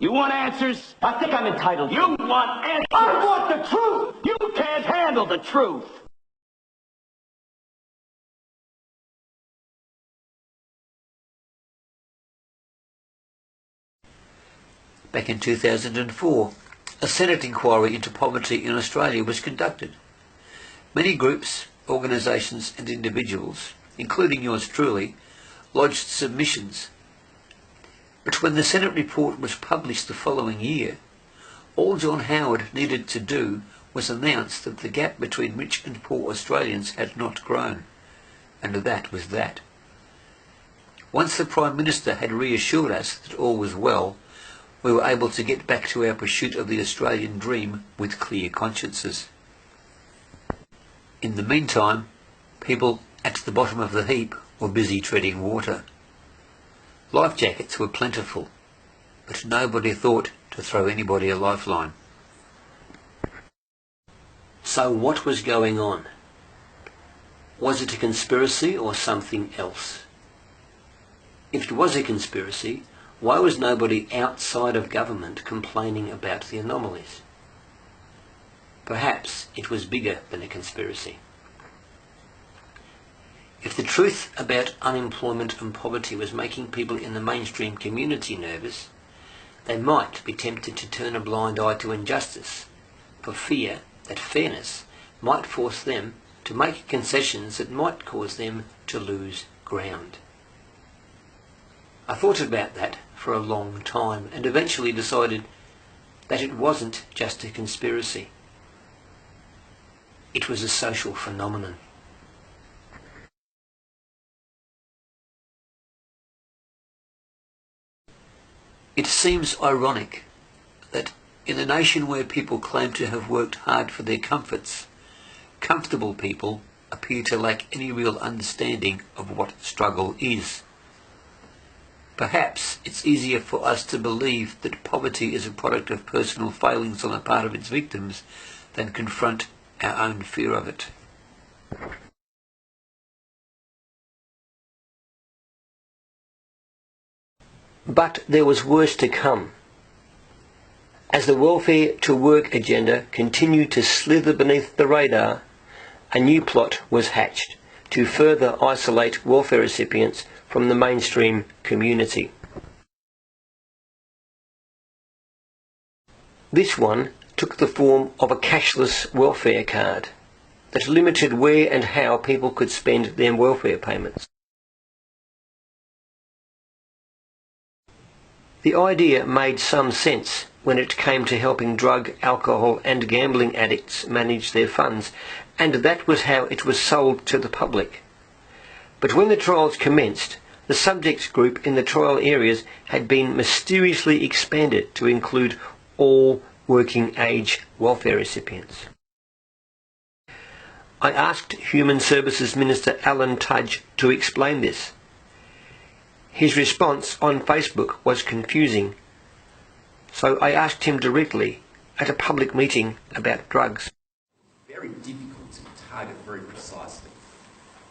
You want answers? I think I'm entitled. You want answers? I want the truth! You can't handle the truth! Back in 2004, a Senate inquiry into poverty in Australia was conducted. Many groups, organisations and individuals, including yours truly, lodged submissions. But when the Senate report was published the following year, all John Howard needed to do was announce that the gap between rich and poor Australians had not grown. And that was that. Once the Prime Minister had reassured us that all was well, we were able to get back to our pursuit of the Australian dream with clear consciences. In the meantime, people at the bottom of the heap were busy treading water. Life jackets were plentiful, but nobody thought to throw anybody a lifeline. So what was going on? Was it a conspiracy or something else? If it was a conspiracy, why was nobody outside of government complaining about the anomalies? Perhaps it was bigger than a conspiracy. If the truth about unemployment and poverty was making people in the mainstream community nervous, they might be tempted to turn a blind eye to injustice, for fear that fairness might force them to make concessions that might cause them to lose ground. I thought about that for a long time and eventually decided that it wasn't just a conspiracy. It was a social phenomenon. It seems ironic that in a nation where people claim to have worked hard for their comforts, comfortable people appear to lack any real understanding of what struggle is. Perhaps it's easier for us to believe that poverty is a product of personal failings on the part of its victims than confront our own fear of it. But there was worse to come. As the welfare to work agenda continued to slither beneath the radar, a new plot was hatched to further isolate welfare recipients from the mainstream community. This one took the form of a cashless welfare card that limited where and how people could spend their welfare payments. The idea made some sense when it came to helping drug, alcohol and gambling addicts manage their funds, and that was how it was sold to the public. But when the trials commenced, the subject group in the trial areas had been mysteriously expanded to include all working age welfare recipients. I asked Human Services Minister Alan Tudge to explain this. His response on Facebook was confusing, so I asked him directly at a public meeting about drugs. Very difficult to target very precisely.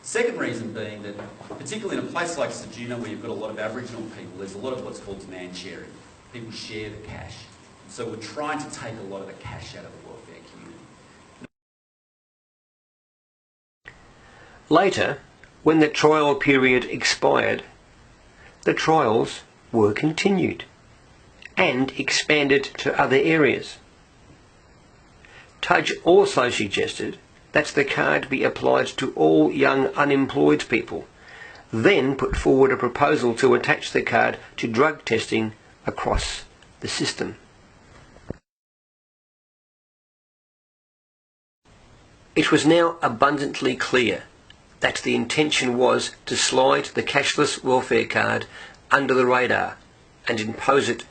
The second reason being that, particularly in a place like Ceduna where you've got a lot of Aboriginal people, there's a lot of what's called demand sharing. People share the cash. So we're trying to take a lot of the cash out of the welfare community. Later, when the trial period expired, the trials were continued and expanded to other areas. Tudge also suggested that the card be applied to all young unemployed people, then put forward a proposal to attach the card to drug testing across the system. It was now abundantly clear that the intention was to slide the cashless welfare card under the radar and impose it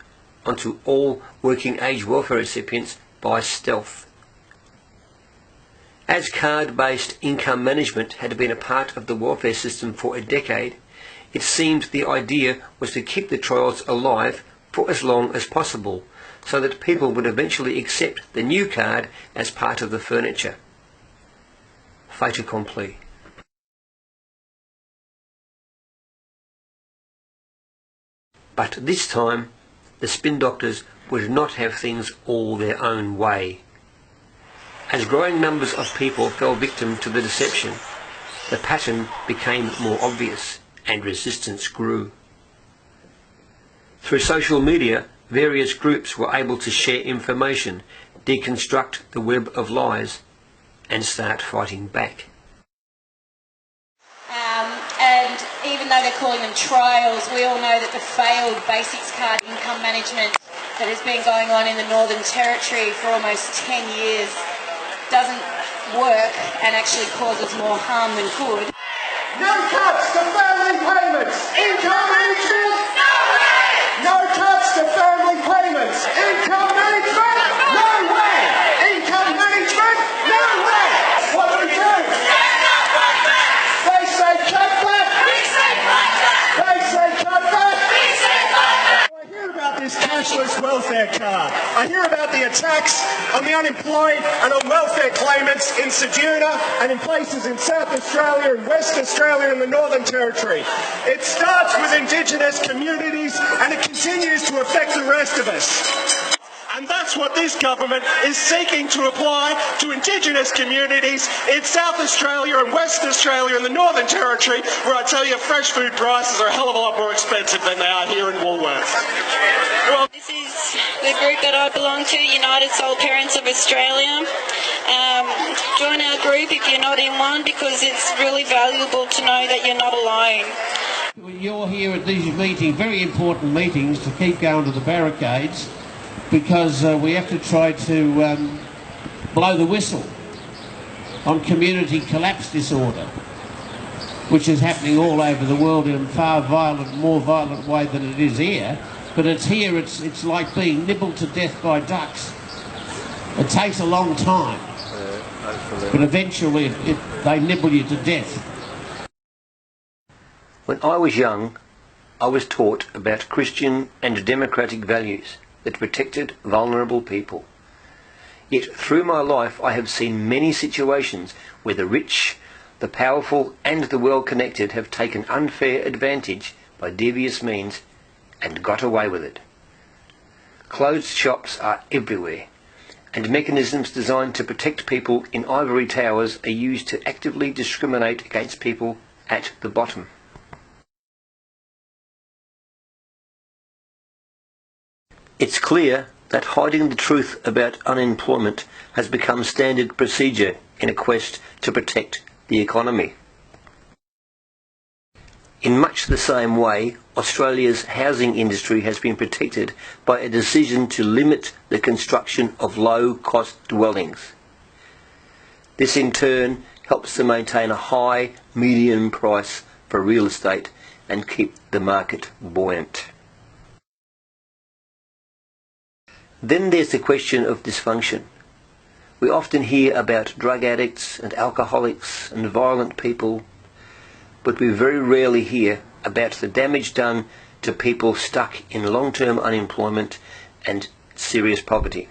onto all working age welfare recipients by stealth. As card-based income management had been a part of the welfare system for a decade, it seemed the idea was to keep the trials alive for as long as possible, so that people would eventually accept the new card as part of the furniture. Fait accompli. But this time, the spin doctors would not have things all their own way. As growing numbers of people fell victim to the deception, the pattern became more obvious and resistance grew. Through social media, various groups were able to share information, deconstruct the web of lies, and start fighting back. And even though they're calling them trials, we all know that the failed basics card income management that has been going on in the Northern Territory for almost 10 years doesn't work and actually causes more harm than good. No cuts to family payments! Income management! No way! No cuts to family payments! Income management! No way! Income management! No way! What do we do? They say cut back! We say cut back! They say cut back! We say cut back! I hear about this cashless welfare card. I hear about the attacks on the unemployed and on welfare claimants in Ceduna and in places in South Australia and West Australia and the Northern Territory. It starts with Indigenous communities and it continues to affect the rest of us. And that's what this government is seeking to apply to Indigenous communities in South Australia and West Australia and the Northern Territory, where I tell you fresh food prices are a hell of a lot more expensive than they are here in Woolworths. Well, this is the group that I belong to, United Soul Parents of Australia. Join our group if you're not in one, because it's really valuable to know that you're not alone. You're here at these meetings, very important meetings, to keep going to the barricades, because we have to try to blow the whistle on community collapse disorder, which is happening all over the world in a far more violent way than it is here. But it's here, it's like being nibbled to death by ducks. It takes a long time, but eventually they nibble you to death. When I was young, I was taught about Christian and democratic values that protected vulnerable people. Yet through my life I have seen many situations where the rich, the powerful and the well-connected have taken unfair advantage by devious means and got away with it. Closed shops are everywhere, and mechanisms designed to protect people in ivory towers are used to actively discriminate against people at the bottom. It's clear that hiding the truth about unemployment has become standard procedure in a quest to protect the economy. In much the same way, Australia's housing industry has been protected by a decision to limit the construction of low-cost dwellings. This in turn helps to maintain a high median price for real estate and keep the market buoyant. Then there's the question of dysfunction. We often hear about drug addicts and alcoholics and violent people, but we very rarely hear about the damage done to people stuck in long-term unemployment and serious poverty.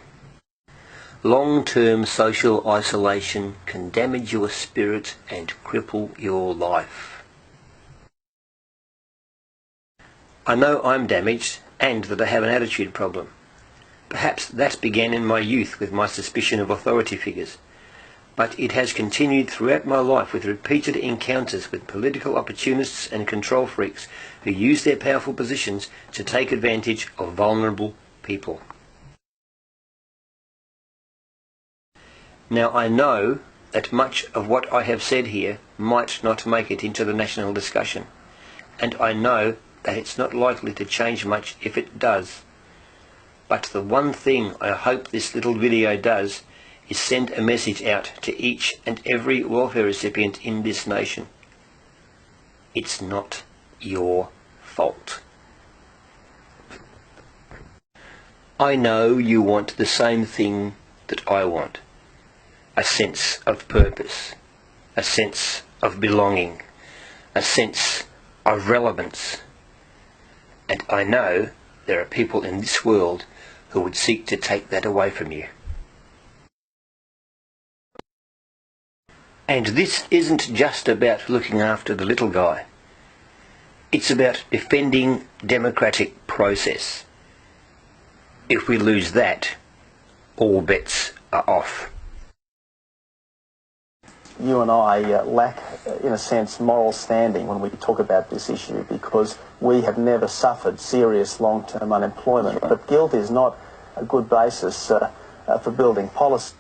Long-term social isolation can damage your spirit and cripple your life. I know I'm damaged and that I have an attitude problem. Perhaps that began in my youth with my suspicion of authority figures, but it has continued throughout my life with repeated encounters with political opportunists and control freaks who use their powerful positions to take advantage of vulnerable people. Now I know that much of what I have said here might not make it into the national discussion, and I know that it's not likely to change much if it does. But the one thing I hope this little video does is send a message out to each and every welfare recipient in this nation. It's not your fault. I know you want the same thing that I want. A sense of purpose, a sense of belonging, a sense of relevance. And I know there are people in this world who would seek to take that away from you. And this isn't just about looking after the little guy. It's about defending democratic process. If we lose that, all bets are off. You and I lack, in a sense, moral standing when we talk about this issue, because we have never suffered serious long-term unemployment. But guilt is not a good basis for building policy.